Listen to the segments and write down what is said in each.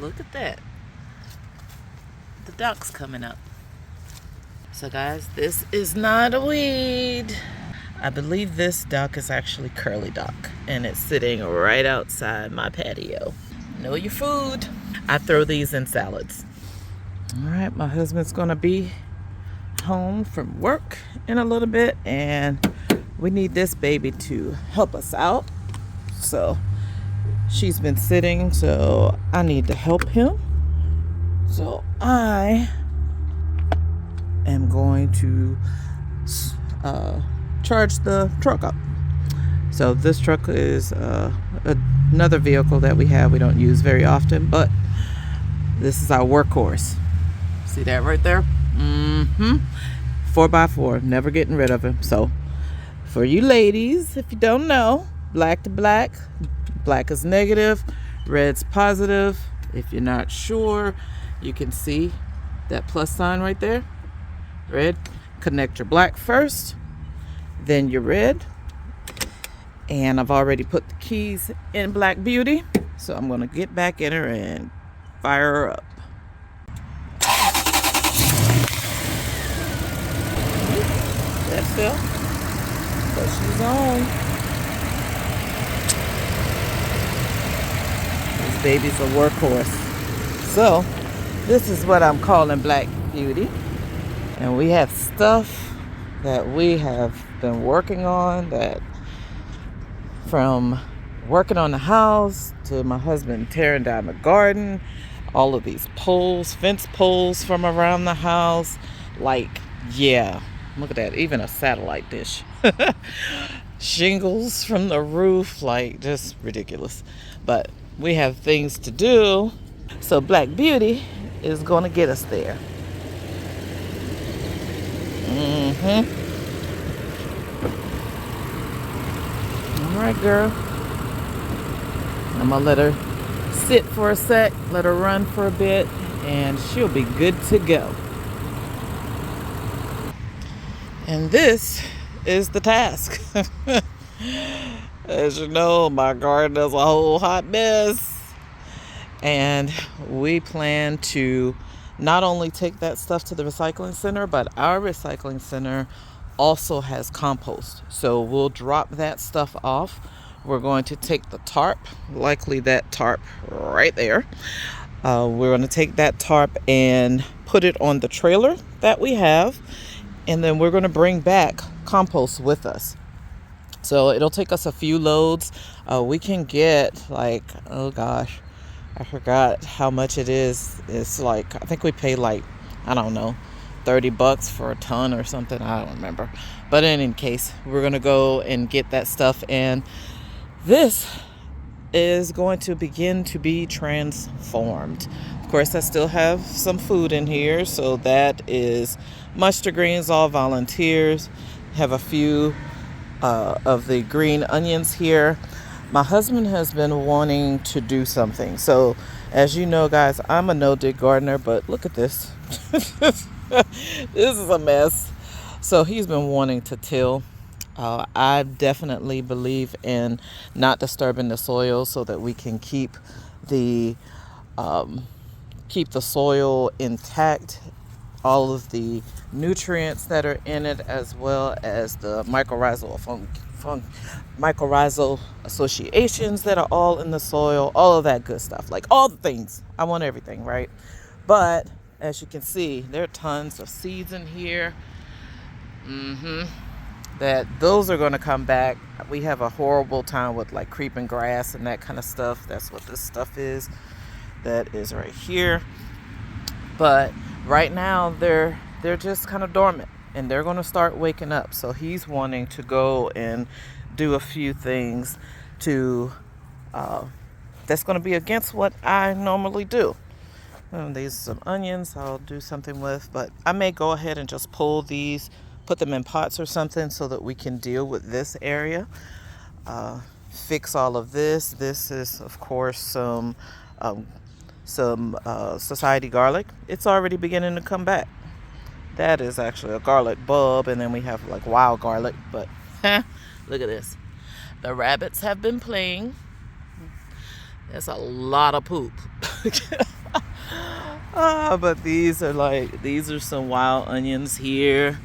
look at that. The duck's coming up. So guys, this is not a weed. I believe this duck is actually curly duck, and it's sitting right outside my patio. Know your food. I throw these in salads. All right, my husband's gonna be home from work in a little bit, and we need this baby to help us out. So she's been sitting, so I need to help him. So I am going to charge the truck up. So this truck is another vehicle that we have. We don't use very often, but this is our workhorse. See that right there? 4x4, never getting rid of him. So for you ladies, if you don't know, black to black, black is negative, red's positive. If you're not sure, you can see that plus sign right there. Red, connect your black first, then your red. And I've already put the keys in Black Beauty, so I'm gonna get back in her and fire her up. That fell, but she's on. This baby's a workhorse. So this is what I'm calling Black Beauty. And we have stuff that we have been working on, that from working on the house to my husband tearing down the garden, all of these poles, fence poles from around the house. Like, yeah, look at that, even a satellite dish. Shingles from the roof, like just ridiculous. But we have things to do. So Black Beauty is going to get us there. All right, girl. I'm gonna let her sit for a sec, let her run for a bit, and she'll be good to go. And this is the task. As you know, my garden is a whole hot mess, and we plan to not only take that stuff to the recycling center, but our recycling center also has compost. So we'll drop that stuff off. We're going to take the tarp, likely that tarp right there. We're going to take that tarp and put it on the trailer that we have. And then we're going to bring back compost with us. So it'll take us a few loads. We can get like, oh gosh, I forgot how much it is. It's like, I think we pay like, I don't know, $30 for a ton or something. I don't remember. But in any case, we're going to go and get that stuff. And this is going to begin to be transformed. Of course, I still have some food in here. So that is mustard greens, all volunteers. Have a few of the green onions here. My husband has been wanting to do something. So as you know, guys, I'm a no-dig gardener, but look at this. This is a mess. So he's been wanting to till. I definitely believe in not disturbing the soil so that we can keep the soil intact, all of the nutrients that are in it, as well as the mycorrhizal associations that are all in the soil, all of that good stuff, like all the things. I want everything, right? But as you can see, there are tons of seeds in here. That those are going to come back. We have a horrible time with like creeping grass and that kind of stuff. That's what this stuff is. That is right here. But right now they're just kind of dormant, and they're going to start waking up. So he's wanting to go and do a few things to that's going to be against what I normally do. These are some onions I'll do something with, but I may go ahead and just pull these, put them in pots or something so that we can deal with this area. Fix all of this. This is, of course, some society garlic. It's already beginning to come back. That is actually a garlic bulb, and then we have like wild garlic, but look at this. The rabbits have been playing. That's a lot of poop. But these are some wild onions here.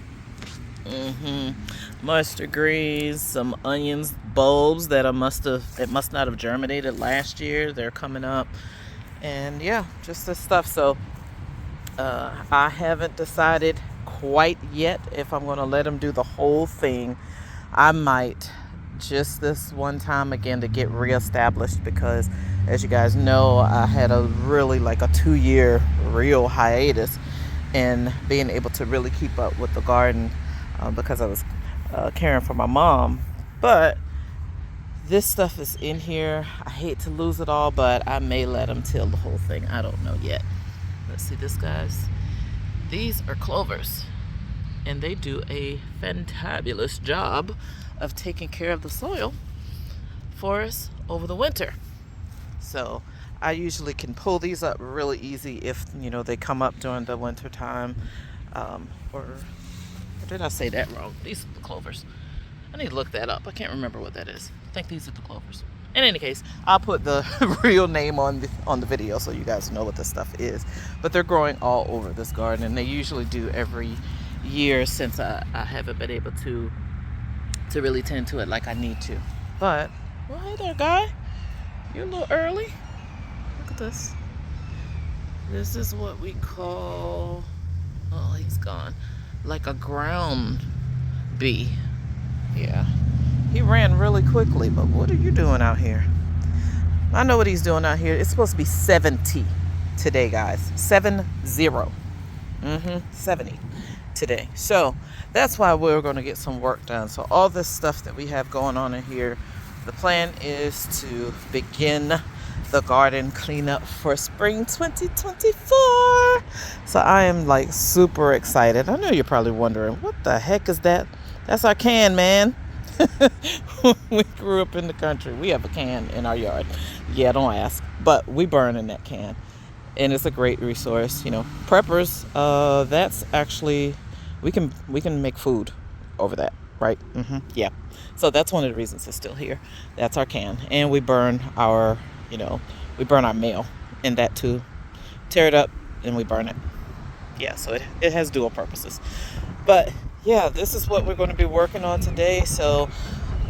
Mustard greens, some onions bulbs that must not have germinated last year. They're coming up, and yeah, just this stuff. So I haven't decided quite yet if I'm going to let them do the whole thing. I might just this one time again to get reestablished, because as you guys know, I had a really like a 2-year real hiatus in being able to really keep up with the garden, because I was caring for my mom. But this stuff is in here. I hate to lose it all, but I may let them till the whole thing. I don't know yet. Let's see this, guys. These are clovers, and they do a fantabulous job of taking care of the soil for us over the winter. So I usually can pull these up really easy if they come up during the winter time, or did I say that wrong? These are the clovers. I need to look that up. I can't remember what that is. I think these are the clovers. In any case, I'll put the real name on the video so you guys know what this stuff is. But they're growing all over this garden, and they usually do every year since I haven't been able to really tend to it like I need to. But, well, hey there, guy. You're a little early. Look at this. This is what we call, oh, he's gone, like a ground bee. Yeah. He ran really quickly, but what are you doing out here? I know what he's doing out here. It's supposed to be 70 today, guys. 70. 70 today. So that's why we're going to get some work done. So all this stuff that we have going on in here, the plan is to begin the garden cleanup for spring 2024. So I am like super excited. I know you're probably wondering, what the heck is that? That's our can, man. We grew up in the country. We have a can in our yard. Yeah, don't ask. But we burn in that can. And it's a great resource. Preppers, that's actually, we can make food over that, right? Yeah. So that's one of the reasons it's still here. That's our can. And we burn our, mail in that too. Tear it up and we burn it. Yeah, so it has dual purposes. But yeah, this is what we're going to be working on today. So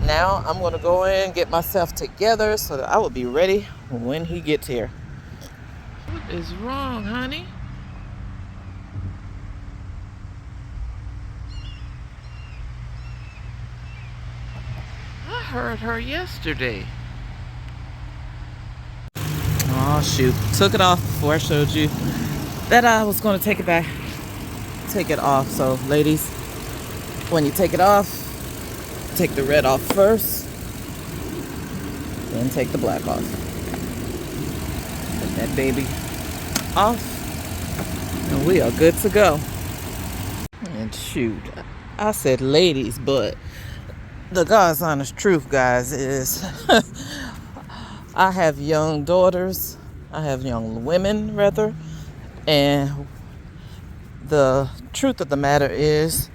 now I'm going to go in, get myself together so that I will be ready when he gets here. What is wrong, honey? I heard her yesterday. Oh shoot, took it off before I showed you that I was going to take it off. So ladies, when you take it off, take the red off first, then take the black off. Put that baby off, and we are good to go. And shoot, I said ladies, but the God's honest truth, guys, is I have young daughters, I have young women rather, and the truth of the matter is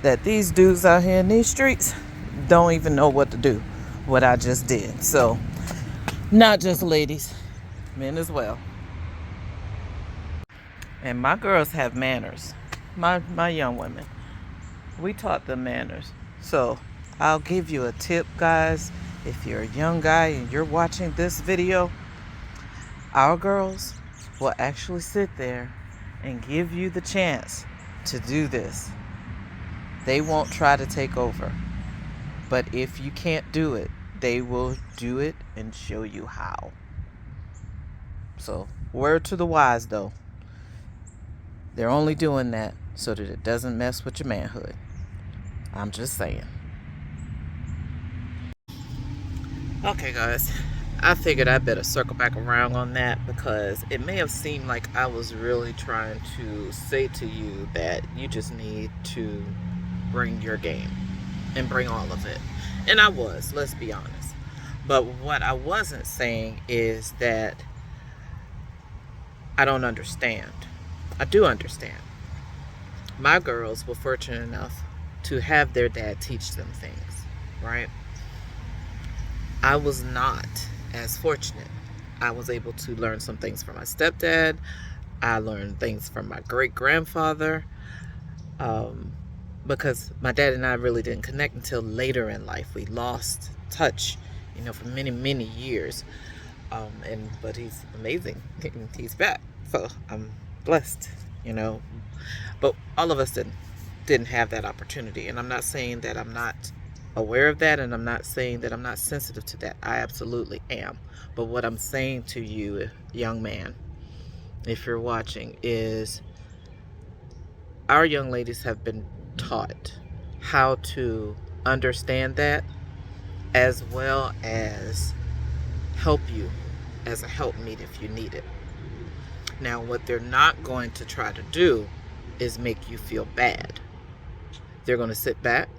that these dudes out here in these streets don't even know what to do, what I just did. So, not just ladies, men as well. And my girls have manners. My young women, we taught them manners. So, I'll give you a tip, guys. If you're a young guy and you're watching this video, our girls will actually sit there and give you the chance to do this. They won't try to take over. But if you can't do it, they will do it and show you how. So, word to the wise though. They're only doing that so that it doesn't mess with your manhood. I'm just saying. Okay, guys. I figured I better circle back around on that, because it may have seemed like I was really trying to say to you that you just need to bring your game and bring all of it. And I was, let's be honest. But what I wasn't saying is that I don't understand. I do understand. My girls were fortunate enough to have their dad teach them things, right? I was not. as fortunate. I was able to learn some things from my stepdad. I learned things from my great grandfather, because my dad and I really didn't connect until later in life. We lost touch, for many, many years. But he's amazing. He's back, so I'm blessed. But all of us didn't have that opportunity, and I'm not saying that I'm not aware of that, and I'm not saying that I'm not sensitive to that. I absolutely am. But what I'm saying to you, young man, if you're watching, is our young ladies have been taught how to understand that, as well as help you as a helpmeet if you need it. Now, what they're not going to try to do is make you feel bad. They're going to sit back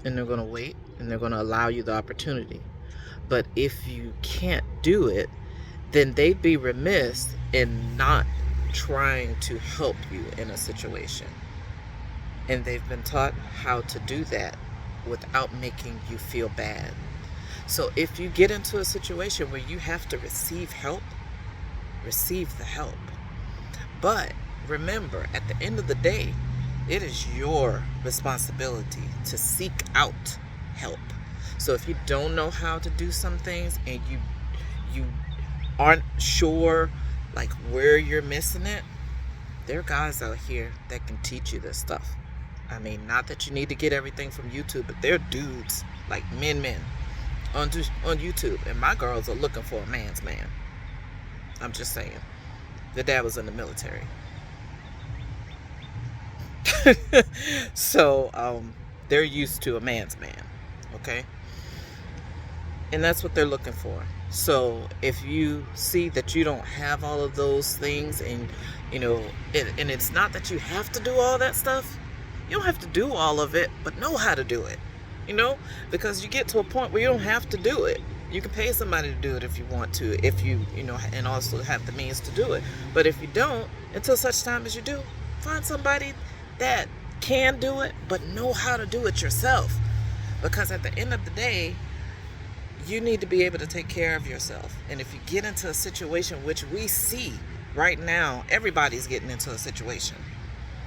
and they're going to wait and they're going to allow you the opportunity. But if you can't do it, then they'd be remiss in not trying to help you in a situation. And they've been taught how to do that without making you feel bad. So if you get into a situation where you have to receive help, receive the help. But remember, at the end of the day, it is your responsibility to seek out help. So if you don't know how to do some things and you aren't sure like where you're missing it, there are guys out here that can teach you this stuff. I mean, not that you need to get everything from YouTube, but they're dudes, like men on YouTube, and my girls are looking for a man's man. I'm just saying. The dad was in the military. So they're used to a man's man, okay? And that's what they're looking for. So if you see that you don't have all of those things, and and it's not that you have to do all that stuff. You don't have to do all of it, but know how to do it. Because you get to a point where you don't have to do it. You can pay somebody to do it if you want to, if you and also have the means to do it. But if you don't, until such time as you do, find somebody that can do it, but know how to do it yourself. Because at the end of the day, you need to be able to take care of yourself. And if you get into a situation, which we see right now, everybody's getting into a situation,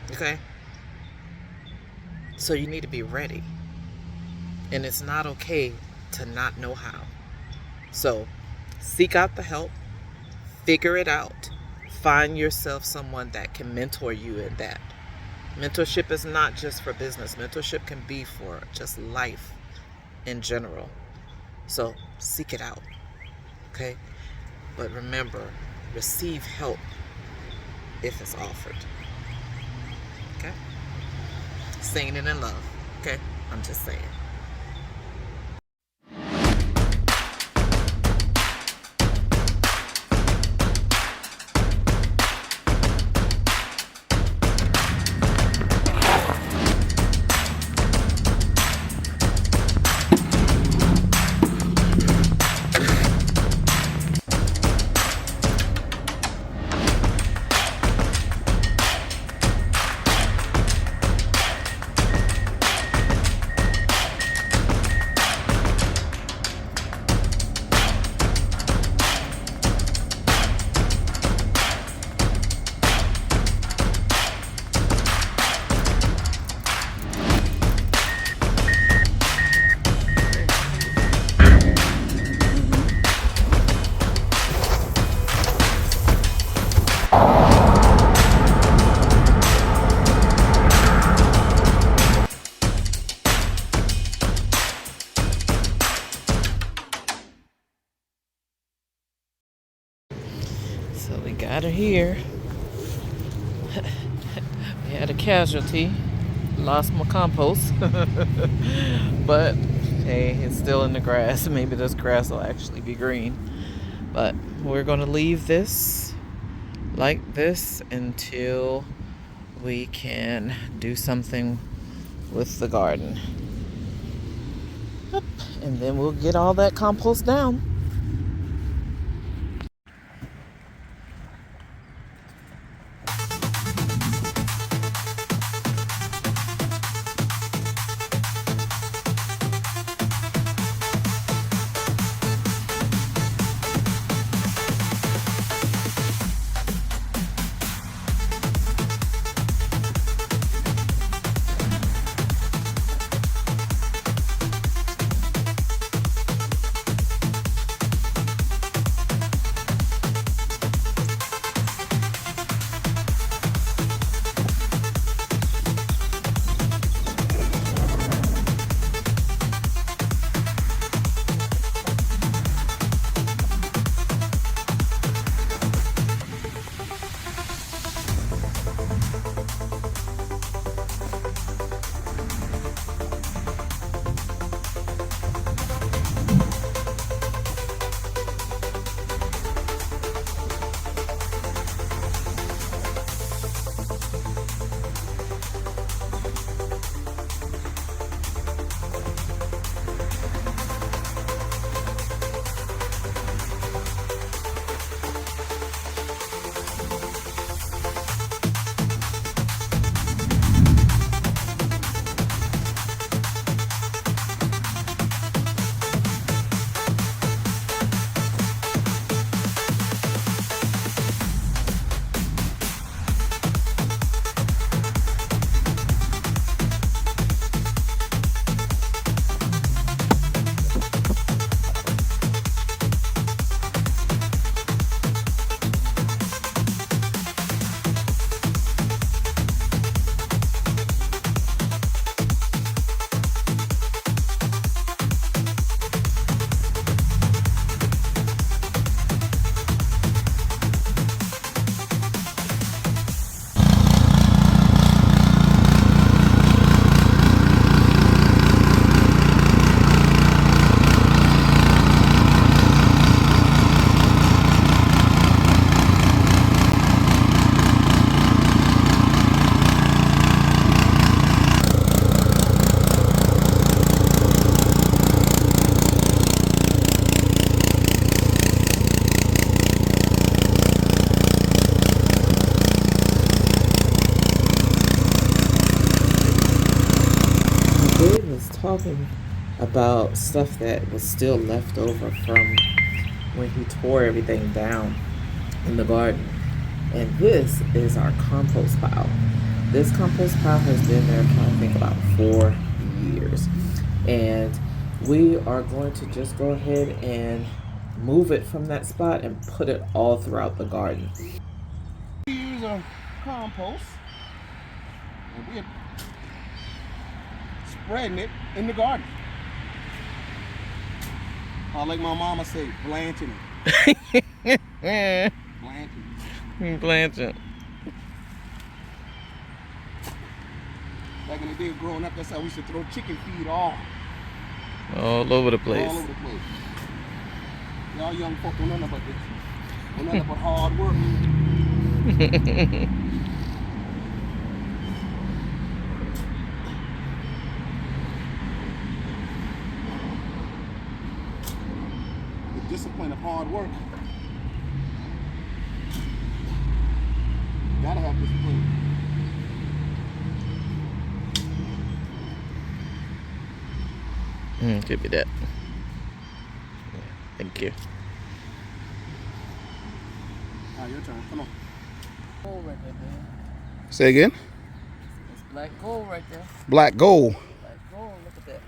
okay? So you need to be ready. And it's not okay to not know how. So seek out the help, figure it out, find yourself someone that can mentor you in that. Mentorship is not just for business. Mentorship can be for just life in general. So seek it out, okay? But remember, receive help if it's offered, okay? Saying it in love, okay? I'm just saying. So we got her here. We had a casualty. Lost my compost. But hey, it's still in the grass. Maybe this grass will actually be green. But we're going to leave this like this until we can do something with the garden. Yep. And then we'll get all that compost down. talking about stuff that was still left over from when he tore everything down in the garden. And this is our compost pile. This compost pile has been there for, I think, about 4 years. And we are going to just go ahead and move it from that spot and put it all throughout the garden. We use a compost and we're spreading it in the garden. Like my mama say, blanching it. Blanching. Back in the day growing up, that's how we used to throw chicken feed all over the place. All over the place. Y'all young folk don't know nothing about this. Don't know nothing about hard work. The discipline of hard work. You gotta have discipline. Give me that. Thank you. All right, your turn. Come on. Gold right there, man. Say again? It's black gold right there. Black gold. Black gold, look at that.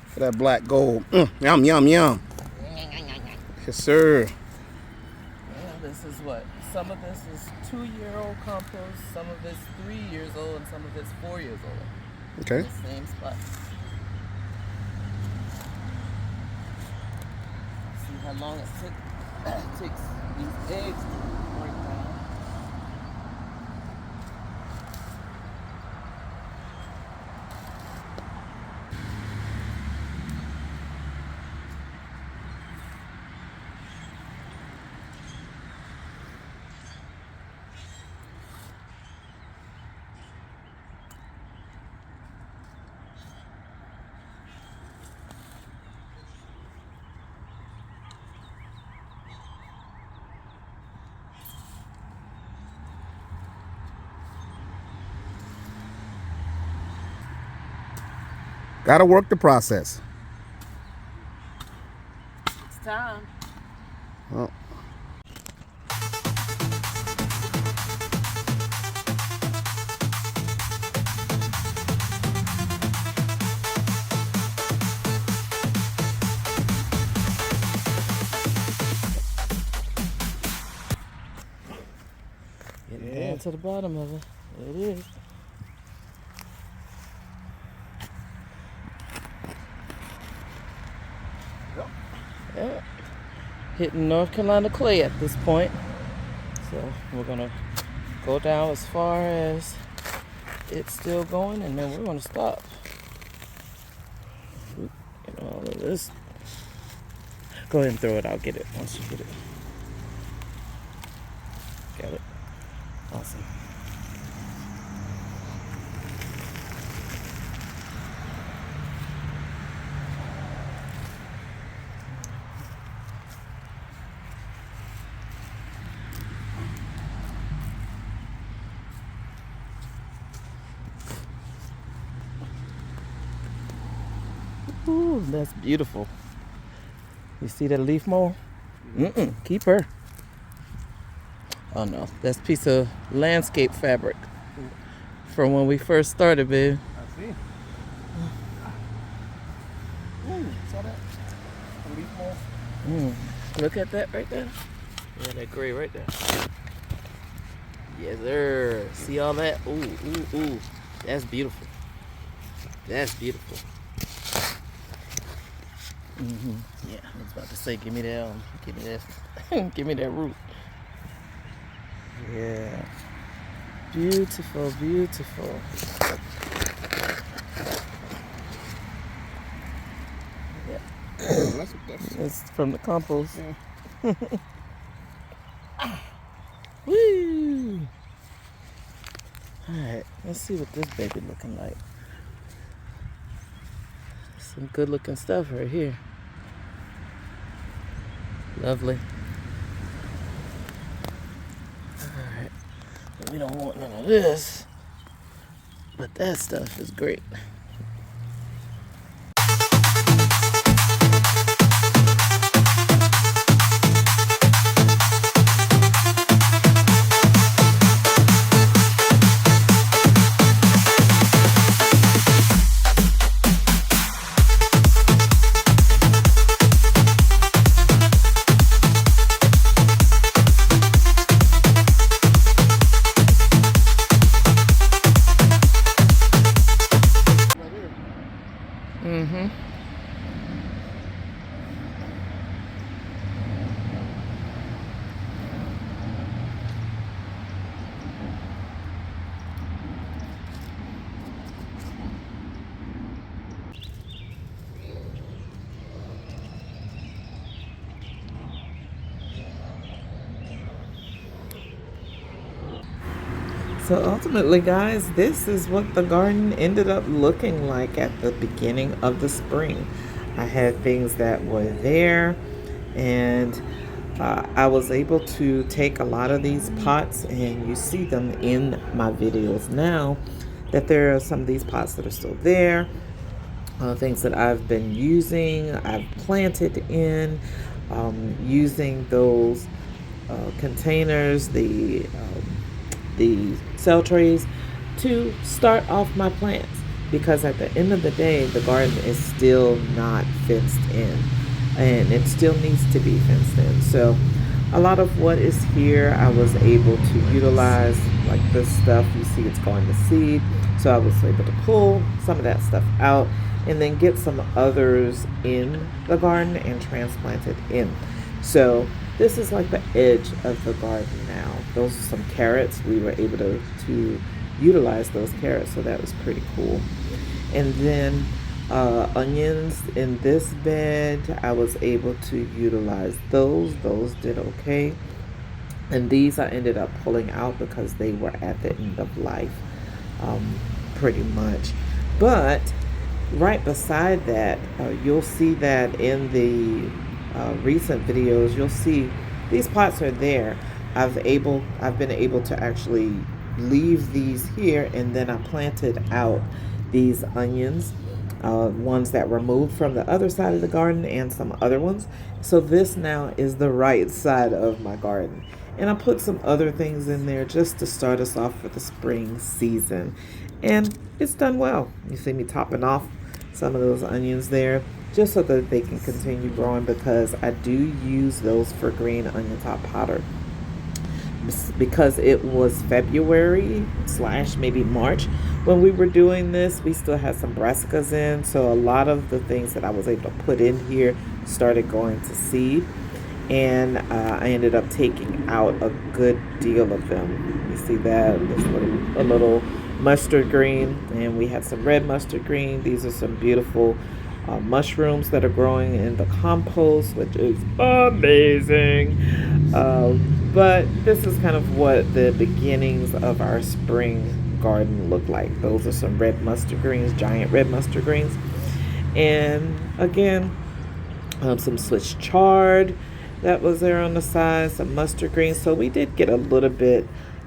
Look at that black gold. Yum, yum, yum. Yes, sir. Yeah, this is what? Some of this is 2-year-old compost, some of it's 3 years old, and some of it's 4 years old. Okay. In the same spot. See how long it takes these eggs to break down. Gotta work the process. It's time. Well. Getting down to the bottom of it. There it is. Yeah. Hitting North Carolina clay at this point. So we're gonna go down as far as it's still going, and then we're gonna stop. Get all of this. Go ahead and throw it. I'll get it once you get it. Got it. Awesome. Ooh, that's beautiful. You see that leaf mold? Keep her. Oh no, that's a piece of landscape fabric from when we first started, babe. I see. Saw that? A leaf mold. Look at that right there. Yeah, that gray right there. Yes, sir. See all that? Ooh. That's beautiful. That's beautiful. Yeah, I was about to say, give me that, give me that root. Yeah, beautiful. Yeah, it's from the compost. Yeah. Woo! All right, let's see what this baby looking like. Some good looking stuff right here. Lovely. Alright. We don't want none of this. But that stuff is great. So ultimately, guys, this is what the garden ended up looking like at the beginning of the spring. I had things that were there, and I was able to take a lot of these pots, and you see them in my videos now, that there are some of these pots that are still there. Things that I've been using, I've planted in, using those containers, the cell trays, to start off my plants, because at the end of the day the garden is still not fenced in, and it still needs to be fenced in. So a lot of what is here I was able to utilize, like this stuff you see, it's going to seed, so I was able to pull some of that stuff out and then get some others in the garden and transplant it in. So this is like the edge of the garden now. Those are some carrots. We were able to utilize those carrots, so that was pretty cool. And then onions in this bed, I was able to utilize those. Those did okay. And these I ended up pulling out because they were at the end of life, pretty much. But right beside that, you'll see that in the recent videos, you'll see these pots are there. I've been able to actually leave these here, and then I planted out these onions, ones that were moved from the other side of the garden and some other ones. So this now is the right side of my garden. And I put some other things in there just to start us off for the spring season. And it's done well. You see me topping off some of those onions there, just so that they can continue growing, because I do use those for green onion top powder. Because it was February / maybe March when we were doing this, we still had some brassicas in, so a lot of the things that I was able to put in here started going to seed, and I ended up taking out a good deal of them. You see that? This a little mustard green, and we had some red mustard green. These are some beautiful mushrooms that are growing in the compost, which is amazing. But this is kind of what the beginnings of our spring garden look like. Those are some red mustard greens, giant red mustard greens. And again, some Swiss chard that was there on the side, some mustard greens. So we did get a little bit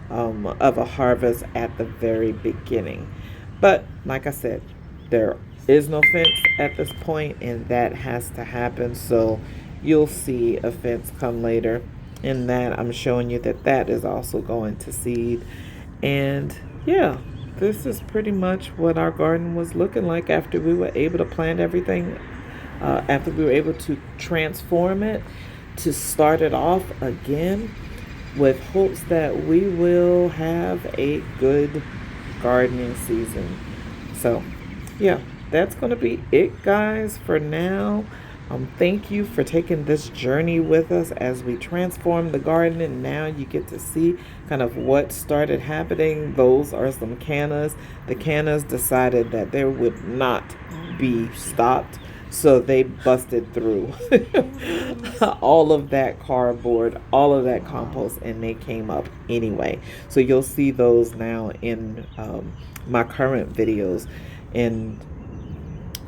of a harvest at the very beginning. But like I said, there is no fence at this point, and that has to happen. So you'll see a fence come later. In that, I'm showing you that that is also going to seed. And yeah, this is pretty much what our garden was looking like after we were able to plant everything, after we were able to transform it, to start it off again, with hopes that we will have a good gardening season. So yeah, that's going to be it, guys, for now. Thank you for taking this journey with us as we transform the garden, and now you get to see kind of what started happening. Those are some cannas. The cannas decided that there would not be stopped, so they busted through all of that cardboard, all of that compost, and they came up anyway. So you'll see those now in my current videos, and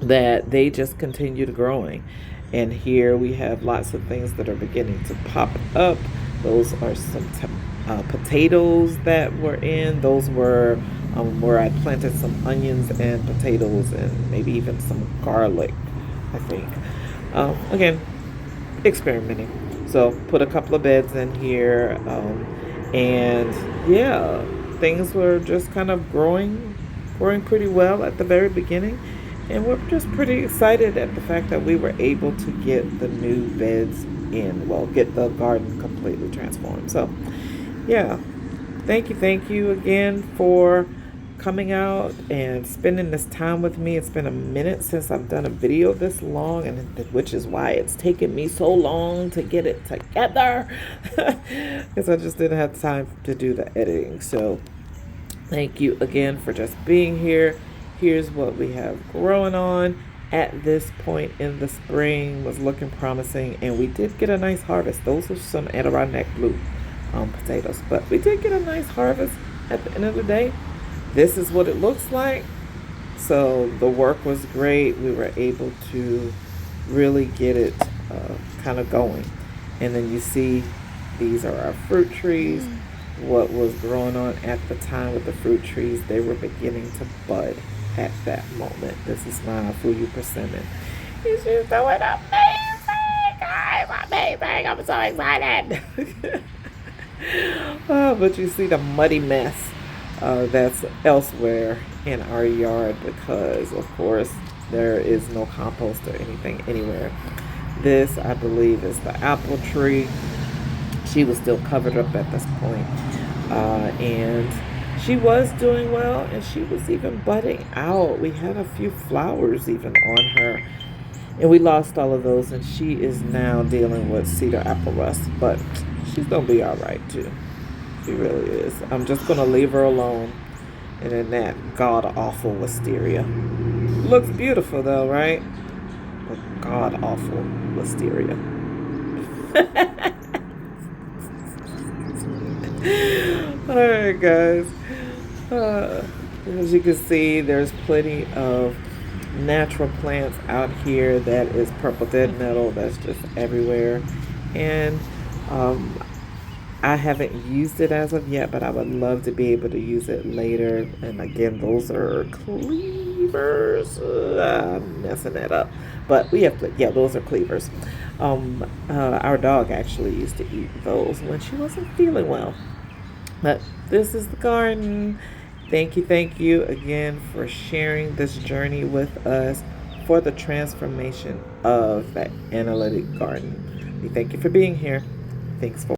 that they just continued growing. And here we have lots of things that are beginning to pop up. Those are some potatoes that were in. Those were where I planted some onions and potatoes and maybe even some garlic, I think. Again, experimenting. So put a couple of beds in here. And yeah, things were just kind of growing pretty well at the very beginning. And we're just pretty excited at the fact that we were able to get the new beds in. Well, get the garden completely transformed. So, yeah. Thank you again for coming out and spending this time with me. It's been a minute since I've done a video this long, and which is why it's taken me so long to get it together. Because I just didn't have time to do the editing. So, thank you again for just being here. Here's what we have growing on at this point in the spring. Was looking promising, and we did get a nice harvest. Those are some Adirondack blue potatoes, but we did get a nice harvest at the end of the day, this is what it looks like. So the work was great. We were able to really get it kind of going. And then you see these are our fruit trees. What was growing on at the time with the fruit trees, they were beginning to bud at that moment. This is my Fuyu persimmon. It's just doing amazing, guys. Amazing. I'm so excited. But you see the muddy mess that's elsewhere in our yard because, of course, there is no compost or anything anywhere. This, I believe, is the apple tree. She was still covered up at this point. And she was doing well, and she was even budding out. We had a few flowers even on her. And we lost all of those, and she is now dealing with cedar apple rust. But she's going to be all right, too. She really is. I'm just going to leave her alone. And then that god-awful wisteria. Looks beautiful, though, right? But god-awful wisteria. Alright, guys. As you can see, there's plenty of natural plants out here. That is purple dead nettle. That's just everywhere. And I haven't used it as of yet, but I would love to be able to use it later. And again, those are cleavers. I'm messing that up. But we have to, yeah, those are cleavers. Our dog actually used to eat those when she wasn't feeling well. But this is the garden. Thank you again for sharing this journey with us for the transformation of that analytic garden. We thank you for being here. Thanks for